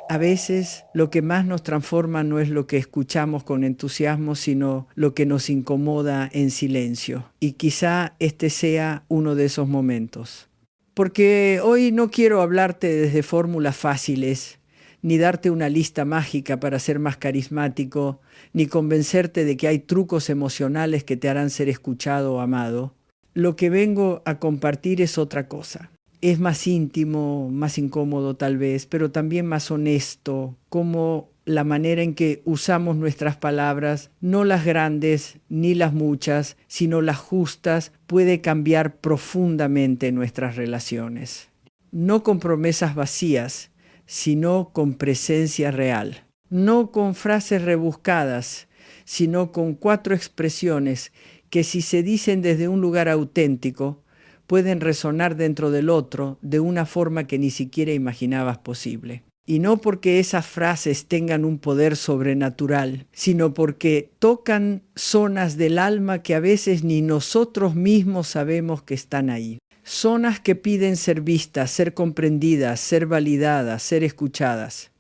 A veces lo que más nos transforma no es lo que escuchamos con entusiasmo, sino lo que nos incomoda en silencio. Y quizá este sea uno de esos momentos. Porque hoy no quiero hablarte desde fórmulas fáciles, ni darte una lista mágica para ser más carismático, ni convencerte de que hay trucos emocionales que te harán ser escuchado o amado. Lo que vengo a compartir es otra cosa. Es más íntimo, más incómodo tal vez, pero también más honesto, como la manera en que usamos nuestras palabras, no las grandes ni las muchas, sino las justas, puede cambiar profundamente nuestras relaciones. No con promesas vacías, sino con presencia real. No con frases rebuscadas, sino con 4 expresiones que si se dicen desde un lugar auténtico, pueden resonar dentro del otro de una forma que ni siquiera imaginabas posible. Y no porque esas frases tengan un poder sobrenatural, sino porque tocan zonas del alma que a veces ni nosotros mismos sabemos que están ahí. Zonas que piden ser vistas, ser comprendidas, ser validadas, ser escuchadas.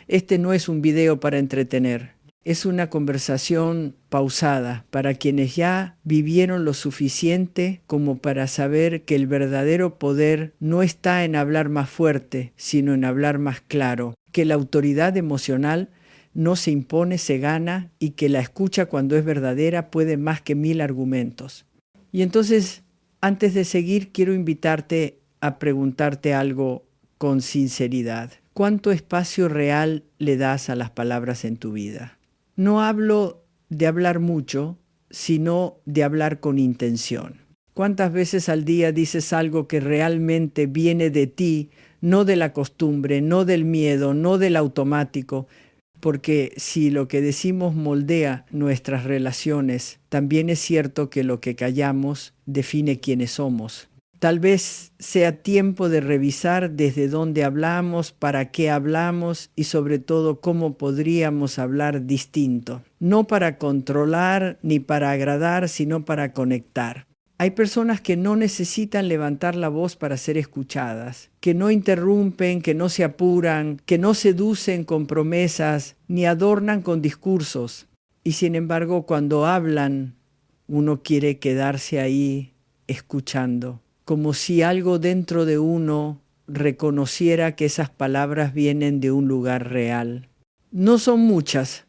Este no es un video para entretener. Es una conversación pausada para quienes ya vivieron lo suficiente como para saber que el verdadero poder no está en hablar más fuerte, sino en hablar más claro, que la autoridad emocional no se impone, se gana, y que la escucha cuando es verdadera puede más que 1000 argumentos. Y entonces, antes de seguir, quiero invitarte a preguntarte algo con sinceridad. ¿Cuánto espacio real le das a las palabras en tu vida? No hablo de hablar mucho, sino de hablar con intención. ¿Cuántas veces al día dices algo que realmente viene de ti, no de la costumbre, no del miedo, no del automático? Porque si lo que decimos moldea nuestras relaciones, también es cierto que lo que callamos define quiénes somos. Tal vez sea tiempo de revisar desde dónde hablamos, para qué hablamos y sobre todo cómo podríamos hablar distinto. No para controlar ni para agradar, sino para conectar. Hay personas que no necesitan levantar la voz para ser escuchadas, que no interrumpen, que no se apuran, que no seducen con promesas, ni adornan con discursos. Y sin embargo, cuando hablan, uno quiere quedarse ahí escuchando, como si algo dentro de uno reconociera que esas palabras vienen de un lugar real. No son muchas,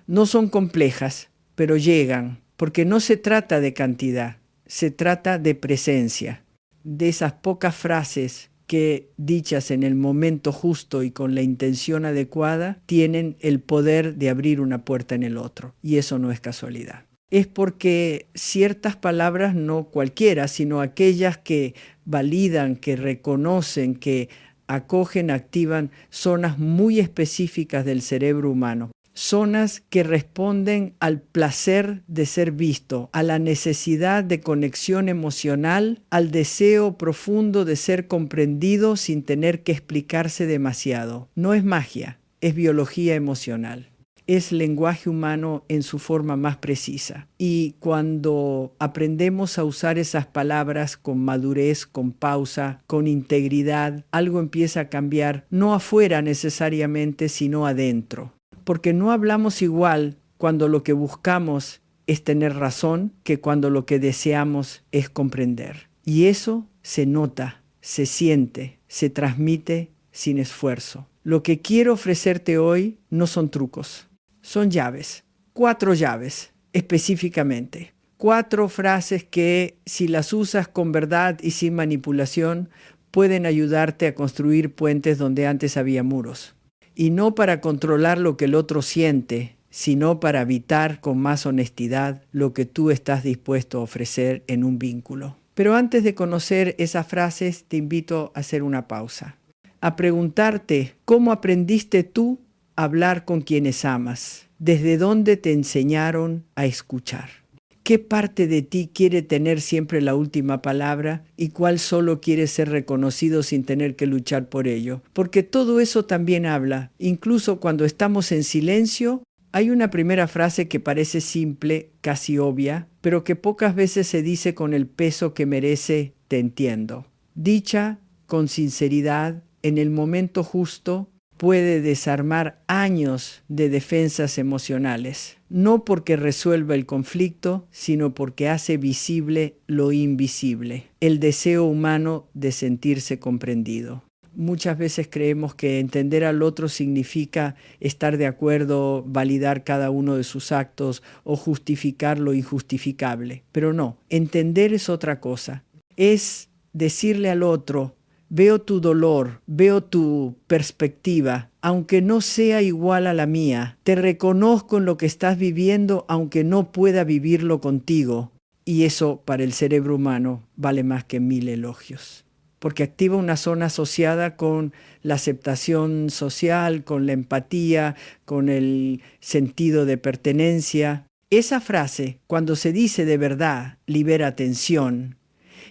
no son complejas, pero llegan, porque no se trata de cantidad, se trata de presencia, de esas pocas frases que, dichas en el momento justo y con la intención adecuada, tienen el poder de abrir una puerta en el otro, y eso no es casualidad. Es porque ciertas palabras, no cualquiera, sino aquellas que validan, que reconocen, que acogen, activan zonas muy específicas del cerebro humano. Zonas que responden al placer de ser visto, a la necesidad de conexión emocional, al deseo profundo de ser comprendido sin tener que explicarse demasiado. No es magia, es biología emocional. Es lenguaje humano en su forma más precisa. Y cuando aprendemos a usar esas palabras con madurez, con pausa, con integridad, algo empieza a cambiar, no afuera necesariamente, sino adentro. Porque no hablamos igual cuando lo que buscamos es tener razón que cuando lo que deseamos es comprender. Y eso se nota, se siente, se transmite sin esfuerzo. Lo que quiero ofrecerte hoy no son trucos. Son llaves, 4 llaves específicamente. 4 frases que, si las usas con verdad y sin manipulación, pueden ayudarte a construir puentes donde antes había muros. Y no para controlar lo que el otro siente, sino para habitar con más honestidad lo que tú estás dispuesto a ofrecer en un vínculo. Pero antes de conocer esas frases, te invito a hacer una pausa. A preguntarte cómo aprendiste tú a hablar con quienes amas. ¿Desde dónde te enseñaron a escuchar? ¿Qué parte de ti quiere tener siempre la última palabra y cuál solo quiere ser reconocido sin tener que luchar por ello? Porque todo eso también habla. Incluso cuando estamos en silencio, hay una primera frase que parece simple, casi obvia, pero que pocas veces se dice con el peso que merece, te entiendo. Dicha con sinceridad, en el momento justo, puede desarmar años de defensas emocionales, no porque resuelva el conflicto, sino porque hace visible lo invisible, el deseo humano de sentirse comprendido. Muchas veces creemos que entender al otro significa estar de acuerdo, validar cada uno de sus actos o justificar lo injustificable. Pero no, entender es otra cosa. Es decirle al otro: veo tu dolor, veo tu perspectiva, aunque no sea igual a la mía. Te reconozco en lo que estás viviendo, aunque no pueda vivirlo contigo. Y eso, para el cerebro humano, vale más que 1000 elogios. Porque activa una zona asociada con la aceptación social, con la empatía, con el sentido de pertenencia. Esa frase, cuando se dice de verdad, libera tensión,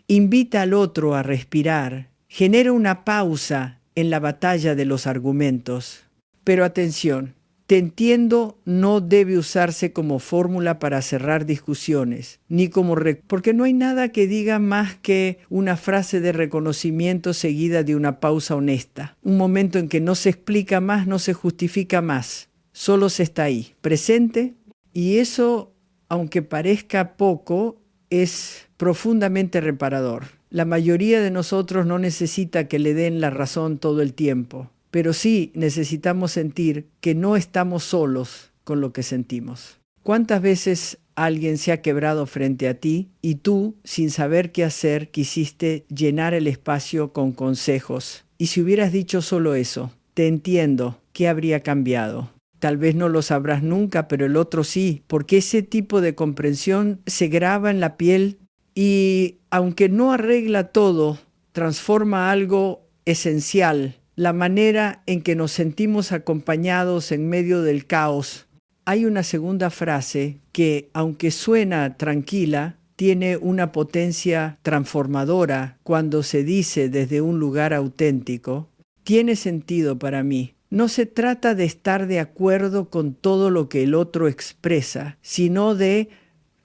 invita al otro a respirar, genera una pausa en la batalla de los argumentos. Pero atención, te entiendo no debe usarse como fórmula para cerrar discusiones, ni como porque no hay nada que diga más que una frase de reconocimiento seguida de una pausa honesta. Un momento en que no se explica más, no se justifica más, solo se está ahí, presente, y eso, aunque parezca poco, es profundamente reparador. La mayoría de nosotros no necesita que le den la razón todo el tiempo, pero sí necesitamos sentir que no estamos solos con lo que sentimos. ¿Cuántas veces alguien se ha quebrado frente a ti y tú, sin saber qué hacer, quisiste llenar el espacio con consejos? Y si hubieras dicho solo eso: te entiendo, ¿qué habría cambiado? Tal vez no lo sabrás nunca, pero el otro sí, porque ese tipo de comprensión se graba en la piel y, aunque no arregla todo, transforma algo esencial, la manera en que nos sentimos acompañados en medio del caos. Hay una segunda frase que, aunque suena tranquila, tiene una potencia transformadora cuando se dice desde un lugar auténtico. Tiene sentido para mí. No se trata de estar de acuerdo con todo lo que el otro expresa, sino de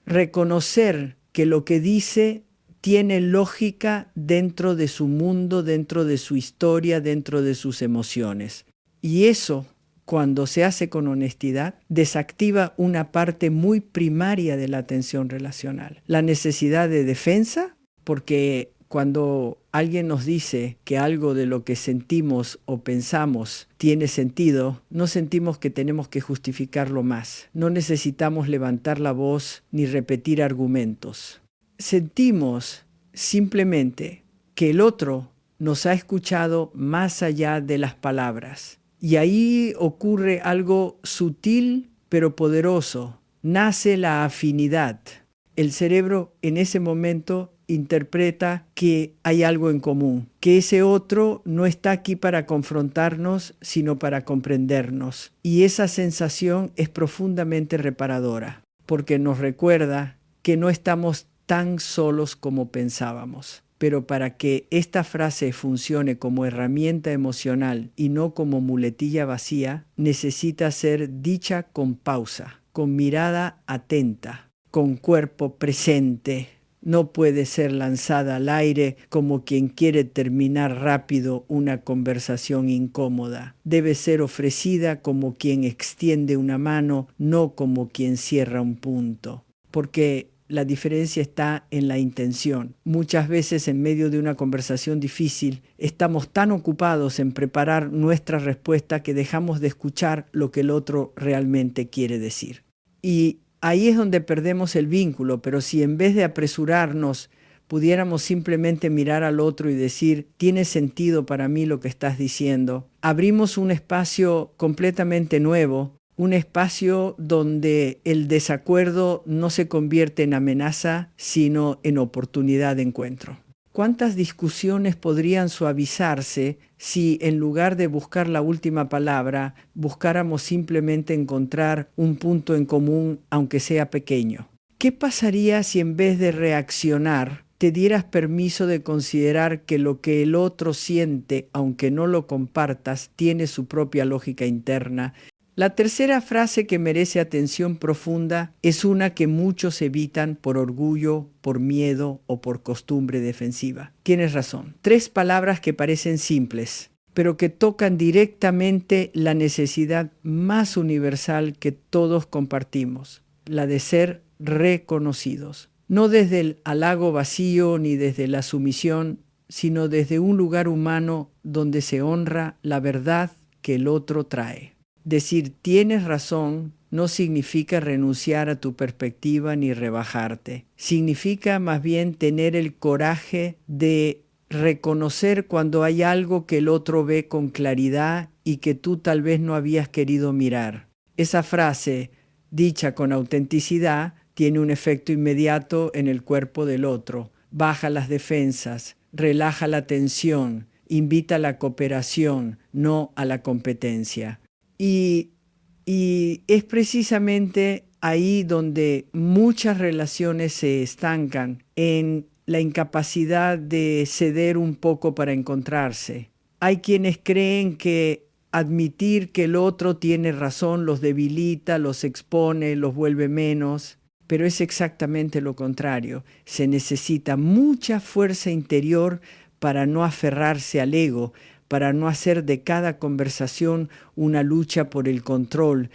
reconocer que lo que dice tiene lógica dentro de su mundo, dentro de su historia, dentro de sus emociones. Y eso, cuando se hace con honestidad, desactiva una parte muy primaria de la tensión relacional. La necesidad de defensa, porque cuando alguien nos dice que algo de lo que sentimos o pensamos tiene sentido, no sentimos que tenemos que justificarlo más. No necesitamos levantar la voz ni repetir argumentos. Sentimos simplemente que el otro nos ha escuchado más allá de las palabras. Y ahí ocurre algo sutil pero poderoso. Nace la afinidad. El cerebro en ese momento interpreta que hay algo en común, que ese otro no está aquí para confrontarnos, sino para comprendernos. Y esa sensación es profundamente reparadora, porque nos recuerda que no estamos tan solos como pensábamos. Pero para que esta frase funcione como herramienta emocional y no como muletilla vacía, necesita ser dicha con pausa, con mirada atenta, con cuerpo presente. No puede ser lanzada al aire como quien quiere terminar rápido una conversación incómoda. Debe ser ofrecida como quien extiende una mano, no como quien cierra un punto. Porque la diferencia está en la intención. Muchas veces en medio de una conversación difícil estamos tan ocupados en preparar nuestra respuesta que dejamos de escuchar lo que el otro realmente quiere decir. Y ahí es donde perdemos el vínculo, pero si en vez de apresurarnos pudiéramos simplemente mirar al otro y decir: tiene sentido para mí lo que estás diciendo, abrimos un espacio completamente nuevo, un espacio donde el desacuerdo no se convierte en amenaza, sino en oportunidad de encuentro. ¿Cuántas discusiones podrían suavizarse si, en lugar de buscar la última palabra, buscáramos simplemente encontrar un punto en común, aunque sea pequeño? ¿Qué pasaría si, en vez de reaccionar, te dieras permiso de considerar que lo que el otro siente, aunque no lo compartas, tiene su propia lógica interna? La tercera frase que merece atención profunda es una que muchos evitan por orgullo, por miedo o por costumbre defensiva. Tienes razón. 3 palabras que parecen simples, pero que tocan directamente la necesidad más universal que todos compartimos, la de ser reconocidos. No desde el halago vacío ni desde la sumisión, sino desde un lugar humano donde se honra la verdad que el otro trae. Decir tienes razón no significa renunciar a tu perspectiva ni rebajarte. Significa más bien tener el coraje de reconocer cuando hay algo que el otro ve con claridad y que tú tal vez no habías querido mirar. Esa frase, dicha con autenticidad, tiene un efecto inmediato en el cuerpo del otro. Baja las defensas, relaja la tensión, invita a la cooperación, no a la competencia. Y es precisamente ahí donde muchas relaciones se estancan, en la incapacidad de ceder un poco para encontrarse. Hay quienes creen que admitir que el otro tiene razón los debilita, los expone, los vuelve menos, pero es exactamente lo contrario. Se necesita mucha fuerza interior para no aferrarse al ego, para no hacer de cada conversación una lucha por el control.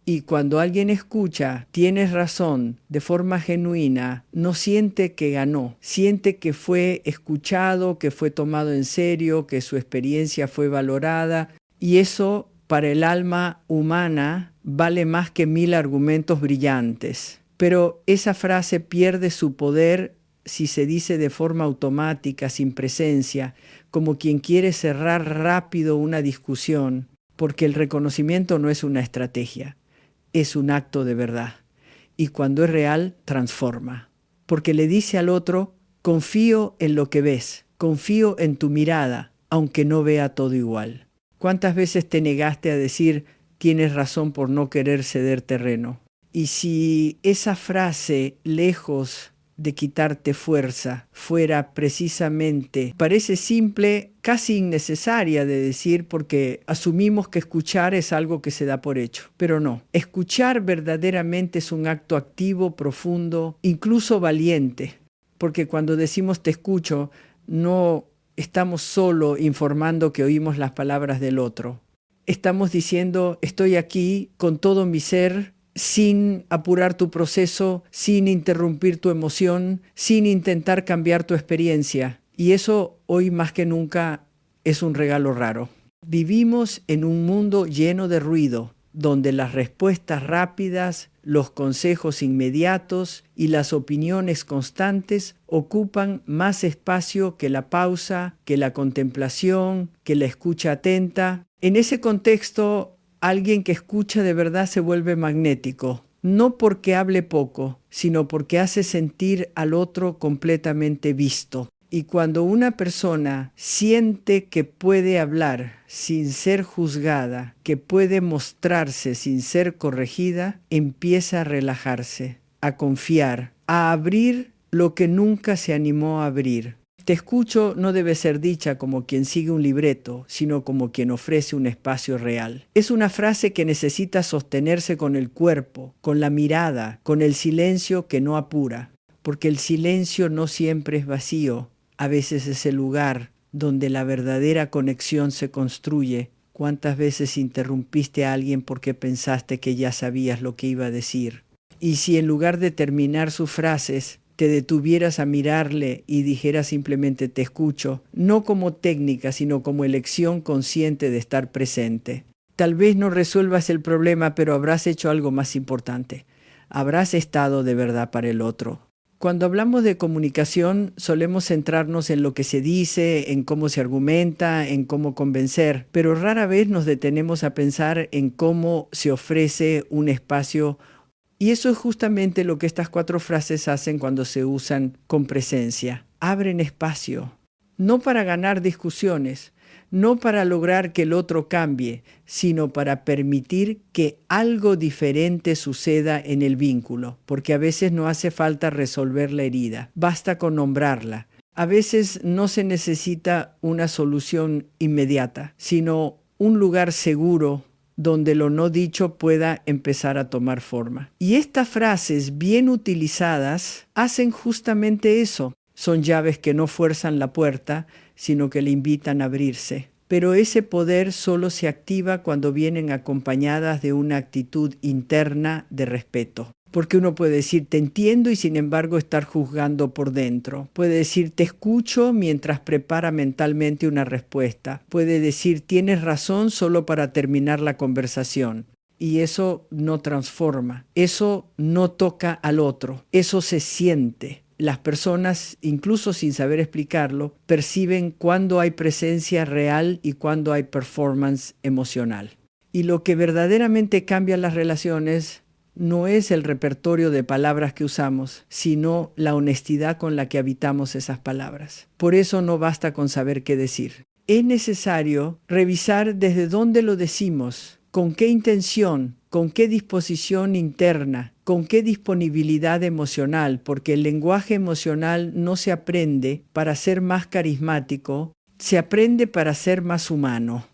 Y cuando alguien escucha, tienes razón, de forma genuina, no siente que ganó, siente que fue escuchado, que fue tomado en serio, que su experiencia fue valorada. Y eso, para el alma humana, vale más que 1000 argumentos brillantes. Pero esa frase pierde su poder si se dice de forma automática, sin presencia, como quien quiere cerrar rápido una discusión, porque el reconocimiento no es una estrategia, es un acto de verdad. Y cuando es real, transforma. Porque le dice al otro, confío en lo que ves, confío en tu mirada, aunque no vea todo igual. ¿Cuántas veces te negaste a decir, tienes razón por no querer ceder terreno? Y si esa frase, lejos de quitarte fuerza, fuera precisamente, parece simple, casi innecesaria de decir porque asumimos que escuchar es algo que se da por hecho, pero no. Escuchar verdaderamente es un acto activo, profundo, incluso valiente, porque cuando decimos te escucho, no estamos solo informando que oímos las palabras del otro. Estamos diciendo estoy aquí con todo mi ser, sin apurar tu proceso, sin interrumpir tu emoción, sin intentar cambiar tu experiencia. Y eso hoy más que nunca es un regalo raro. Vivimos en un mundo lleno de ruido, donde las respuestas rápidas, los consejos inmediatos y las opiniones constantes ocupan más espacio que la pausa, que la contemplación, que la escucha atenta. En ese contexto, alguien que escucha de verdad se vuelve magnético, no porque hable poco, sino porque hace sentir al otro completamente visto. Y cuando una persona siente que puede hablar sin ser juzgada, que puede mostrarse sin ser corregida, empieza a relajarse, a confiar, a abrir lo que nunca se animó a abrir. Te escucho no debe ser dicha como quien sigue un libreto, sino como quien ofrece un espacio real. Es una frase que necesita sostenerse con el cuerpo, con la mirada, con el silencio que no apura, porque el silencio no siempre es vacío, a veces es el lugar donde la verdadera conexión se construye. ¿Cuántas veces interrumpiste a alguien porque pensaste que ya sabías lo que iba a decir? Y si en lugar de terminar sus frases, te detuvieras a mirarle y dijeras simplemente te escucho, no como técnica, sino como elección consciente de estar presente. Tal vez no resuelvas el problema, pero habrás hecho algo más importante. Habrás estado de verdad para el otro. Cuando hablamos de comunicación, solemos centrarnos en lo que se dice, en cómo se argumenta, en cómo convencer, pero rara vez nos detenemos a pensar en cómo se ofrece un espacio. Y eso es justamente lo que estas 4 frases hacen cuando se usan con presencia. Abren espacio, no para ganar discusiones, no para lograr que el otro cambie, sino para permitir que algo diferente suceda en el vínculo, porque a veces no hace falta resolver la herida, basta con nombrarla. A veces no se necesita una solución inmediata, sino un lugar seguro donde lo no dicho pueda empezar a tomar forma. Y estas frases bien utilizadas hacen justamente eso. Son llaves que no fuerzan la puerta, sino que le invitan a abrirse. pero ese poder solo se activa cuando vienen acompañadas de una actitud interna de respeto. Porque uno puede decir, te entiendo y sin embargo estar juzgando por dentro. Puede decir, te escucho mientras prepara mentalmente una respuesta. Puede decir, tienes razón solo para terminar la conversación. Y eso no transforma, eso no toca al otro, eso se siente. Las personas, incluso sin saber explicarlo, perciben cuándo hay presencia real y cuándo hay performance emocional. Y lo que verdaderamente cambia las relaciones no es el repertorio de palabras que usamos, sino la honestidad con la que habitamos esas palabras. Por eso no basta con saber qué decir. Es necesario revisar desde dónde lo decimos, con qué intención, con qué disposición interna, con qué disponibilidad emocional, porque el lenguaje emocional no se aprende para ser más carismático, se aprende para ser más humano.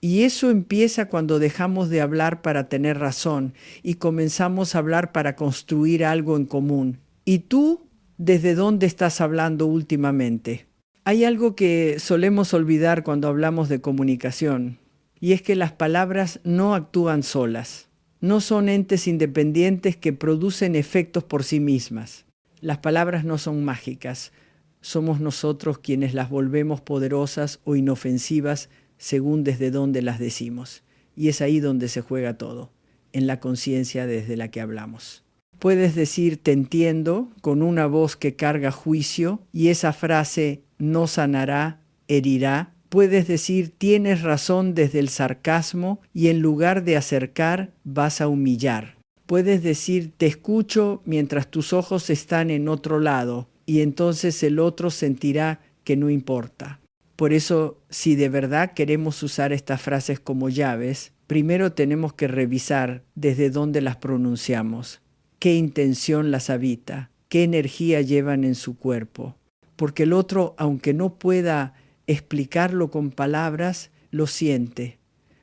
Y eso empieza cuando dejamos de hablar para tener razón y comenzamos a hablar para construir algo en común. ¿Y tú, desde dónde estás hablando últimamente? Hay algo que solemos olvidar cuando hablamos de comunicación, y es que las palabras no actúan solas. No son entes independientes que producen efectos por sí mismas. Las palabras no son mágicas. Somos nosotros quienes las volvemos poderosas o inofensivas según desde dónde las decimos. Y es ahí donde se juega todo, en la conciencia desde la que hablamos. Puedes decir te entiendo con una voz que carga juicio y esa frase no sanará, herirá. Puedes decir tienes razón desde el sarcasmo y en lugar de acercar vas a humillar. Puedes decir te escucho mientras tus ojos están en otro lado y entonces el otro sentirá que no importa. Por eso, si de verdad queremos usar estas frases como llaves, primero tenemos que revisar desde dónde las pronunciamos, qué intención las habita, qué energía llevan en su cuerpo. Porque el otro, aunque no pueda explicarlo con palabras, lo siente,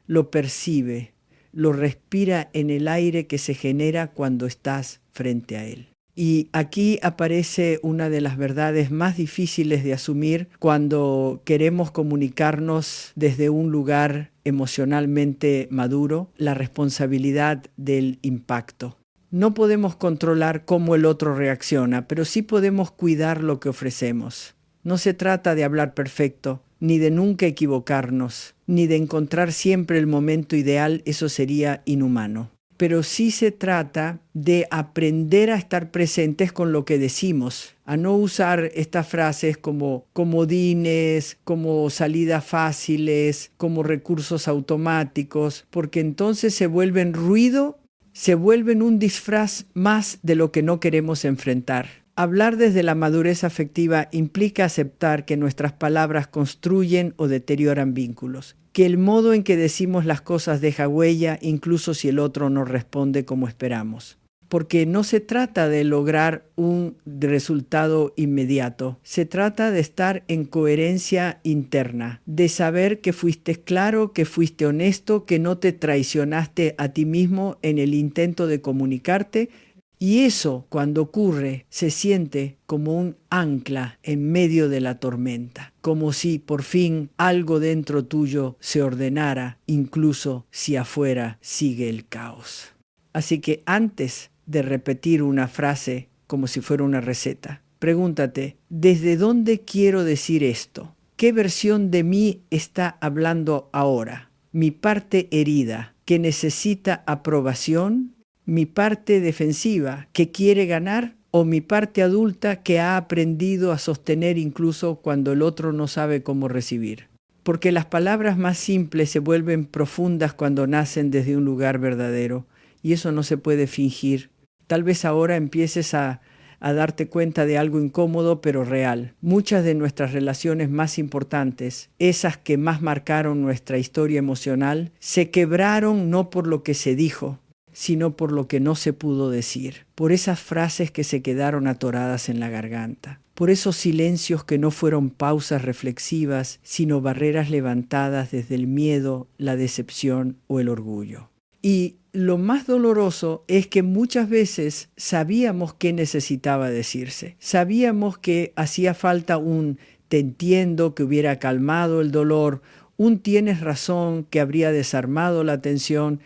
lo percibe, lo respira en el aire que se genera cuando estás frente a él. Y aquí aparece una de las verdades más difíciles de asumir cuando queremos comunicarnos desde un lugar emocionalmente maduro, la responsabilidad del impacto. No podemos controlar cómo el otro reacciona, pero sí podemos cuidar lo que ofrecemos. No se trata de hablar perfecto, ni de nunca equivocarnos, ni de encontrar siempre el momento ideal, eso sería inhumano. Pero sí se trata de aprender a estar presentes con lo que decimos, a no usar estas frases como comodines, como salidas fáciles, como recursos automáticos, porque entonces se vuelven ruido, se vuelven un disfraz más de lo que no queremos enfrentar. Hablar desde la madurez afectiva implica aceptar que nuestras palabras construyen o deterioran vínculos, que el modo en que decimos las cosas deja huella incluso si el otro no responde como esperamos. Porque no se trata de lograr un resultado inmediato, se trata de estar en coherencia interna, de saber que fuiste claro, que fuiste honesto, que no te traicionaste a ti mismo en el intento de comunicarte. Y eso, cuando ocurre, se siente como un ancla en medio de la tormenta, como si por fin algo dentro tuyo se ordenara, incluso si afuera sigue el caos. Así que antes de repetir una frase como si fuera una receta, pregúntate, ¿desde dónde quiero decir esto? ¿Qué versión de mí está hablando ahora? ¿Mi parte herida que necesita aprobación? ¿Mi parte defensiva que quiere ganar o mi parte adulta que ha aprendido a sostener incluso cuando el otro no sabe cómo recibir? Porque las palabras más simples se vuelven profundas cuando nacen desde un lugar verdadero y eso no se puede fingir. Tal vez ahora empieces a darte cuenta de algo incómodo pero real. Muchas de nuestras relaciones más importantes, esas que más marcaron nuestra historia emocional, se quebraron no por lo que se dijo, sino por lo que no se pudo decir, por esas frases que se quedaron atoradas en la garganta, por esos silencios que no fueron pausas reflexivas, sino barreras levantadas desde el miedo, la decepción o el orgullo. Y lo más doloroso es que muchas veces sabíamos qué necesitaba decirse, sabíamos que hacía falta un te entiendo que hubiera calmado el dolor, un tienes razón que habría desarmado la tensión,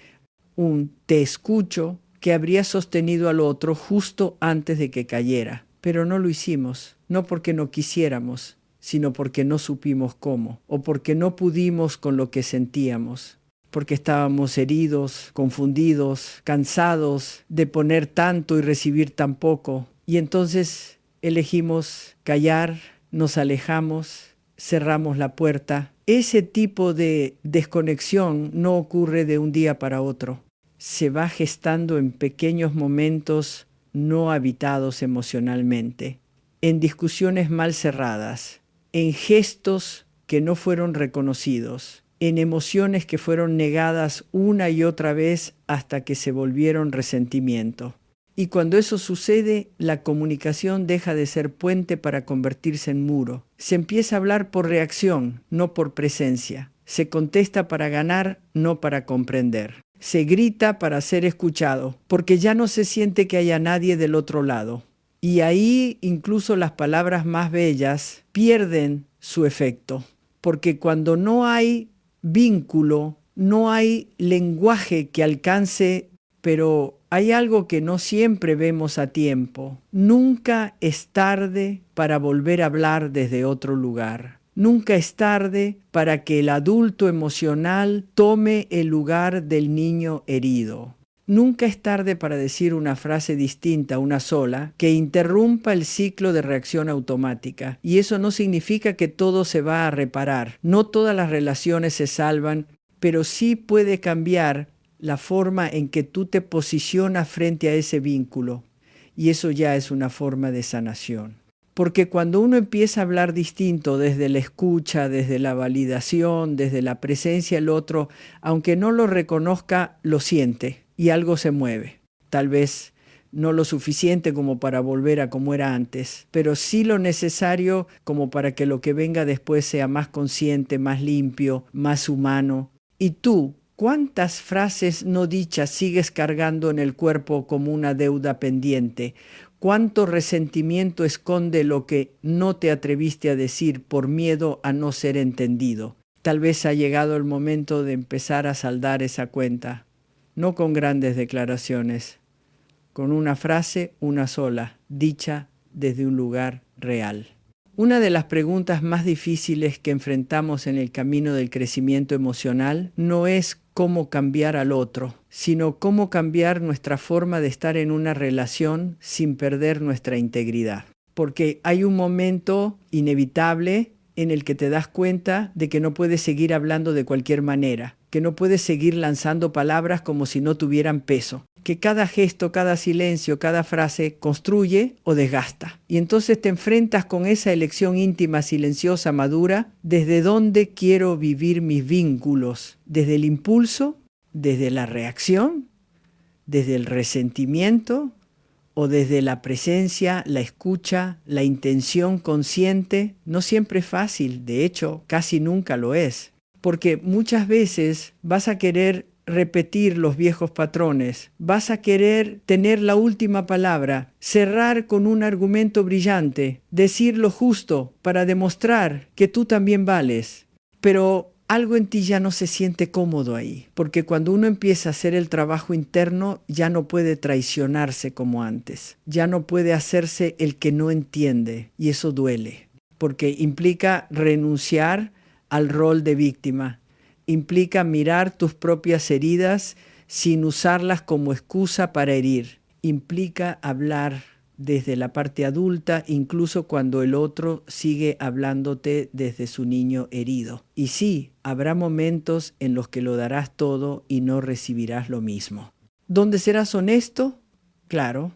un te escucho que habría sostenido al otro justo antes de que cayera. Pero no lo hicimos, no porque no quisiéramos, sino porque no supimos cómo, o porque no pudimos con lo que sentíamos, porque estábamos heridos, confundidos, cansados de poner tanto y recibir tan poco. Y entonces elegimos callar, nos alejamos, cerramos la puerta. Ese tipo de desconexión no ocurre de un día para otro. Se va gestando en pequeños momentos no habitados emocionalmente, en discusiones mal cerradas, en gestos que no fueron reconocidos, en emociones que fueron negadas una y otra vez hasta que se volvieron resentimiento. Y cuando eso sucede, la comunicación deja de ser puente para convertirse en muro. Se empieza a hablar por reacción, no por presencia. Se contesta para ganar, no para comprender. Se grita para ser escuchado, porque ya no se siente que haya nadie del otro lado. Y ahí incluso las palabras más bellas pierden su efecto, porque cuando no hay vínculo, no hay lenguaje que alcance, pero hay algo que no siempre vemos a tiempo. Nunca es tarde para volver a hablar desde otro lugar. Nunca es tarde para que el adulto emocional tome el lugar del niño herido. Nunca es tarde para decir una frase distinta, una sola, que interrumpa el ciclo de reacción automática. Y eso no significa que todo se va a reparar. No todas las relaciones se salvan, pero sí puede cambiar la forma en que tú te posicionas frente a ese vínculo. Y eso ya es una forma de sanación. Porque cuando uno empieza a hablar distinto desde la escucha, desde la validación, desde la presencia del otro, aunque no lo reconozca, lo siente y algo se mueve. Tal vez no lo suficiente como para volver a como era antes, pero sí lo necesario como para que lo que venga después sea más consciente, más limpio, más humano. Y tú, ¿cuántas frases no dichas sigues cargando en el cuerpo como una deuda pendiente? ¿Cuánto resentimiento esconde lo que no te atreviste a decir por miedo a no ser entendido? Tal vez ha llegado el momento de empezar a saldar esa cuenta, no con grandes declaraciones, con una frase, una sola, dicha desde un lugar real. Una de las preguntas más difíciles que enfrentamos en el camino del crecimiento emocional no es cómo cambiar al otro, sino cómo cambiar nuestra forma de estar en una relación sin perder nuestra integridad. Porque hay un momento inevitable en el que te das cuenta de que no puedes seguir hablando de cualquier manera, que no puedes seguir lanzando palabras como si no tuvieran peso, que cada gesto, cada silencio, cada frase construye o desgasta. Y entonces te enfrentas con esa elección íntima, silenciosa, madura, desde dónde quiero vivir mis vínculos, desde el impulso, desde la reacción, desde el resentimiento o desde la presencia, la escucha, la intención consciente. No siempre es fácil, de hecho, casi nunca lo es, porque muchas veces vas a querer repetir los viejos patrones, vas a querer tener la última palabra, cerrar con un argumento brillante, decir lo justo para demostrar que tú también vales, pero algo en ti ya no se siente cómodo ahí, porque cuando uno empieza a hacer el trabajo interno ya no puede traicionarse como antes, ya no puede hacerse el que no entiende, y eso duele, porque implica renunciar al rol de víctima, implica mirar tus propias heridas sin usarlas como excusa para herir, implica hablar desde la parte adulta, incluso cuando el otro sigue hablándote desde su niño herido. Y sí, habrá momentos en los que lo darás todo y no recibirás lo mismo. ¿Dónde serás honesto? Claro,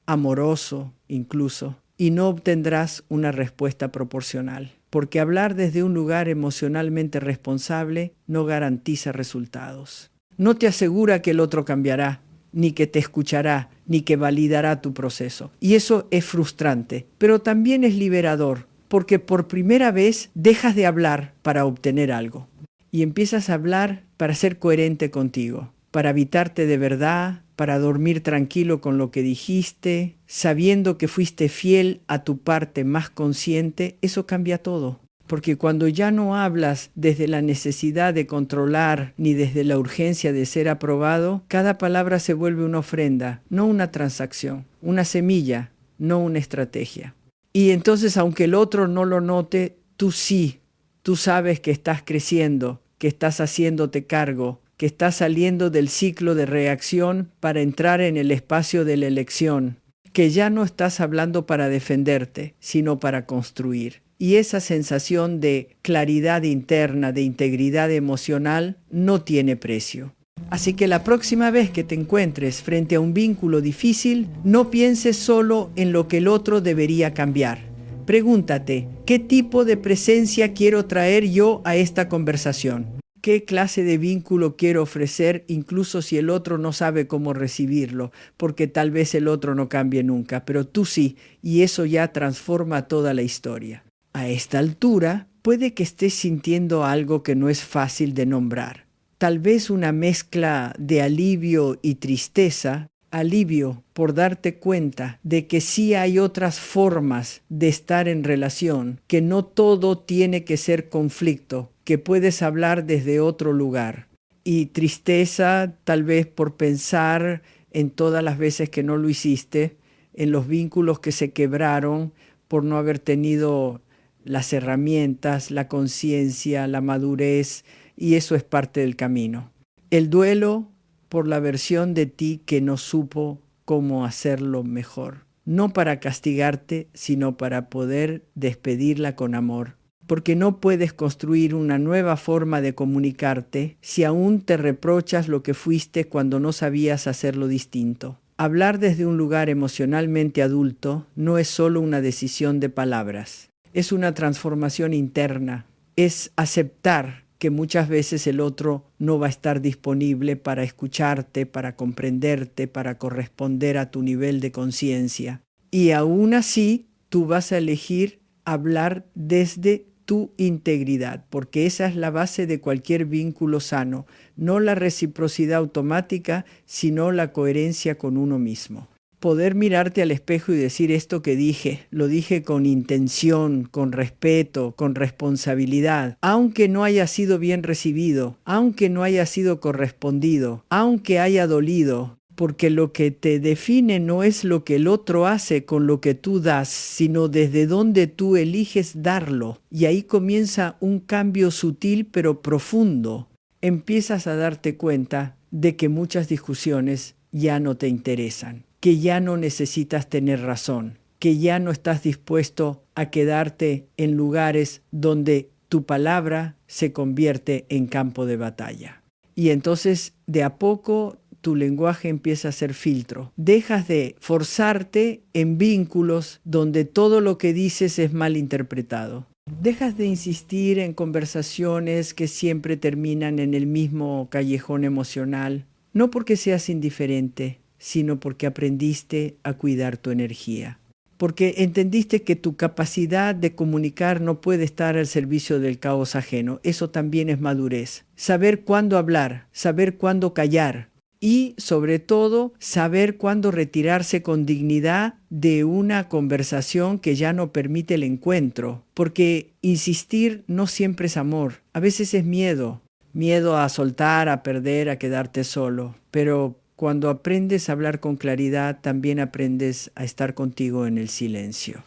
amoroso incluso, y no obtendrás una respuesta proporcional. Porque hablar desde un lugar emocionalmente responsable no garantiza resultados. No te asegura que el otro cambiará, ni que te escuchará, ni que validará tu proceso. Y eso es frustrante, pero también es liberador, porque por primera vez dejas de hablar para obtener algo y empiezas a hablar para ser coherente contigo, para habitarte de verdad, para dormir tranquilo con lo que dijiste, sabiendo que fuiste fiel a tu parte más consciente. Eso cambia todo, Porque cuando ya no hablas desde la necesidad de controlar ni desde la urgencia de ser aprobado, cada palabra se vuelve una ofrenda, no una transacción, una semilla, no una estrategia. Y entonces, aunque el otro no lo note, tú sí, tú sabes que estás creciendo, que estás haciéndote cargo, que estás saliendo del ciclo de reacción para entrar en el espacio de la elección, que ya no estás hablando para defenderte, sino para construir. Y esa sensación de claridad interna, de integridad emocional, no tiene precio. Así que la próxima vez que te encuentres frente a un vínculo difícil, no pienses solo en lo que el otro debería cambiar. Pregúntate, ¿qué tipo de presencia quiero traer yo a esta conversación? ¿Qué clase de vínculo quiero ofrecer incluso si el otro no sabe cómo recibirlo? Porque tal vez el otro no cambie nunca, pero tú sí, y eso ya transforma toda la historia. A esta altura, puede que estés sintiendo algo que no es fácil de nombrar. Tal vez una mezcla de alivio y tristeza. Alivio por darte cuenta de que sí hay otras formas de estar en relación, que no todo tiene que ser conflicto, que puedes hablar desde otro lugar. Y tristeza tal vez por pensar en todas las veces que no lo hiciste, en los vínculos que se quebraron por no haber tenido las herramientas, la conciencia, la madurez, y eso es parte del camino. El duelo por la versión de ti que no supo cómo hacerlo mejor. No para castigarte, sino para poder despedirla con amor. Porque no puedes construir una nueva forma de comunicarte si aún te reprochas lo que fuiste cuando no sabías hacerlo distinto. Hablar desde un lugar emocionalmente adulto no es solo una decisión de palabras. Es una transformación interna. Es aceptar que muchas veces el otro no va a estar disponible para escucharte, para comprenderte, para corresponder a tu nivel de conciencia. Y aún así, tú vas a elegir hablar desde tu integridad, porque esa es la base de cualquier vínculo sano, no la reciprocidad automática, sino la coherencia con uno mismo. Poder mirarte al espejo y decir esto que dije, lo dije con intención, con respeto, con responsabilidad, aunque no haya sido bien recibido, aunque no haya sido correspondido, aunque haya dolido, porque lo que te define no es lo que el otro hace con lo que tú das, sino desde donde tú eliges darlo. Y ahí comienza un cambio sutil pero profundo. Empiezas a darte cuenta de que muchas discusiones ya no te interesan, que ya no necesitas tener razón, que ya no estás dispuesto a quedarte en lugares donde tu palabra se convierte en campo de batalla. Y entonces, de a poco, tu lenguaje empieza a ser filtro. Dejas de forzarte en vínculos donde todo lo que dices es mal interpretado. Dejas de insistir en conversaciones que siempre terminan en el mismo callejón emocional, no porque seas indiferente, sino porque aprendiste a cuidar tu energía. Porque entendiste que tu capacidad de comunicar no puede estar al servicio del caos ajeno. Eso también es madurez. Saber cuándo hablar, saber cuándo callar y, sobre todo, saber cuándo retirarse con dignidad de una conversación que ya no permite el encuentro. Porque insistir no siempre es amor, a veces es miedo. Miedo a soltar, a perder, a quedarte solo. Pero cuando aprendes a hablar con claridad, también aprendes a estar contigo en el silencio.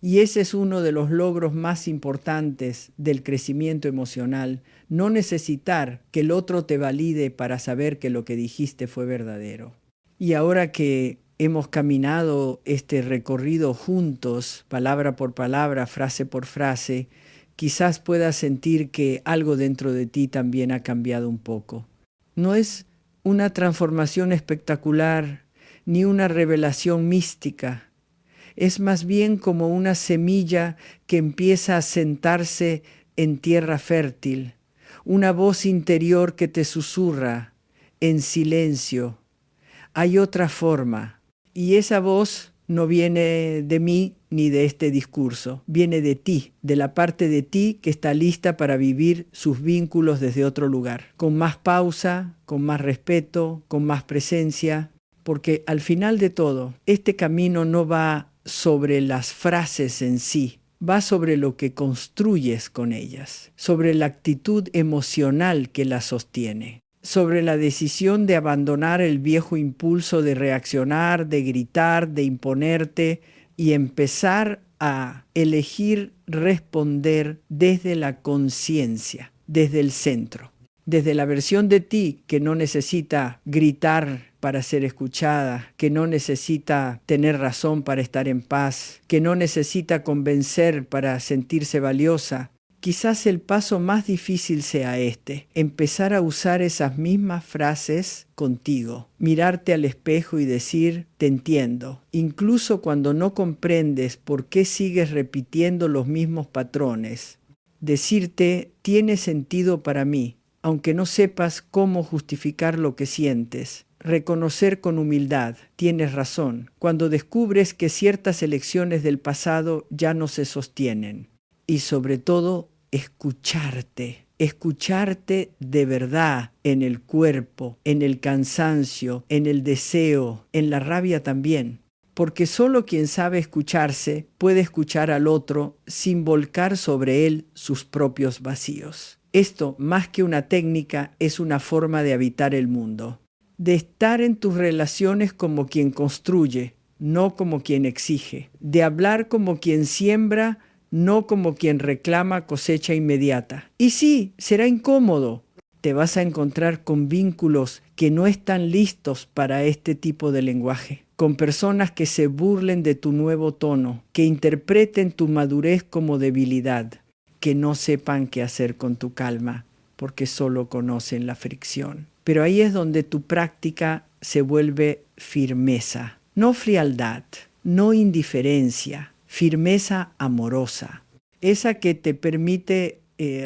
Y ese es uno de los logros más importantes del crecimiento emocional, no necesitar que el otro te valide para saber que lo que dijiste fue verdadero. Y ahora que hemos caminado este recorrido juntos, palabra por palabra, frase por frase, quizás puedas sentir que algo dentro de ti también ha cambiado un poco. No es una transformación espectacular, ni una revelación mística. Es más bien como una semilla que empieza a sentarse en tierra fértil, una voz interior que te susurra en silencio. Hay otra forma, y esa voz no viene de mí ni de este discurso, viene de ti, de la parte de ti que está lista para vivir sus vínculos desde otro lugar, con más pausa, con más respeto, con más presencia, porque al final de todo, este camino no va sobre las frases en sí, va sobre lo que construyes con ellas, sobre la actitud emocional que las sostiene, sobre la decisión de abandonar el viejo impulso de reaccionar, de gritar, de imponerte y empezar a elegir responder desde la conciencia, desde el centro, desde la versión de ti que no necesita gritar para ser escuchada, que no necesita tener razón para estar en paz, que no necesita convencer para sentirse valiosa. Quizás el paso más difícil sea empezar a usar esas mismas frases contigo, mirarte al espejo y decir, te entiendo, incluso cuando no comprendes por qué sigues repitiendo los mismos patrones. Decirte, tiene sentido para mí, aunque no sepas cómo justificar lo que sientes. Reconocer con humildad, tienes razón, cuando descubres que ciertas elecciones del pasado ya no se sostienen. Y sobre todo, escucharte de verdad en el cuerpo, en el cansancio, en el deseo, en la rabia también. Porque solo quien sabe escucharse puede escuchar al otro sin volcar sobre él sus propios vacíos. Esto, más que una técnica, es una forma de habitar el mundo. De estar en tus relaciones como quien construye, no como quien exige. De hablar como quien siembra, no como quien reclama cosecha inmediata. Y sí, será incómodo. Te vas a encontrar con vínculos que no están listos para este tipo de lenguaje, con personas que se burlen de tu nuevo tono, que interpreten tu madurez como debilidad, que no sepan qué hacer con tu calma, porque solo conocen la fricción. Pero ahí es donde tu práctica se vuelve firmeza, no frialdad, no indiferencia, firmeza amorosa, esa que te permite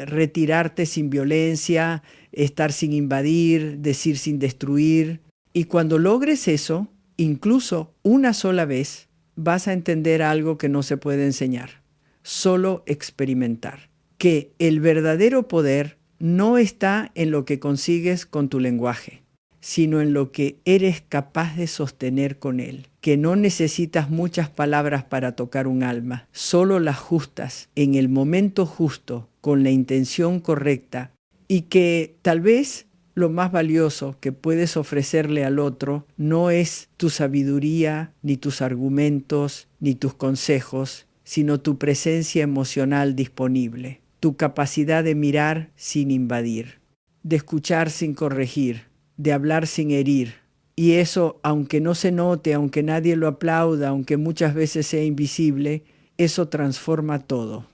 retirarte sin violencia, estar sin invadir, decir sin destruir. Y cuando logres eso, incluso una sola vez, vas a entender algo que no se puede enseñar, solo experimentar, que el verdadero poder no está en lo que consigues con tu lenguaje, sino en lo que eres capaz de sostener con él, que no necesitas muchas palabras para tocar un alma, solo las justas, en el momento justo, con la intención correcta, y que tal vez lo más valioso que puedes ofrecerle al otro no es tu sabiduría, ni tus argumentos, ni tus consejos, sino tu presencia emocional disponible, tu capacidad de mirar sin invadir, de escuchar sin corregir, de hablar sin herir. Y eso, aunque no se note, aunque nadie lo aplauda, aunque muchas veces sea invisible, eso transforma todo.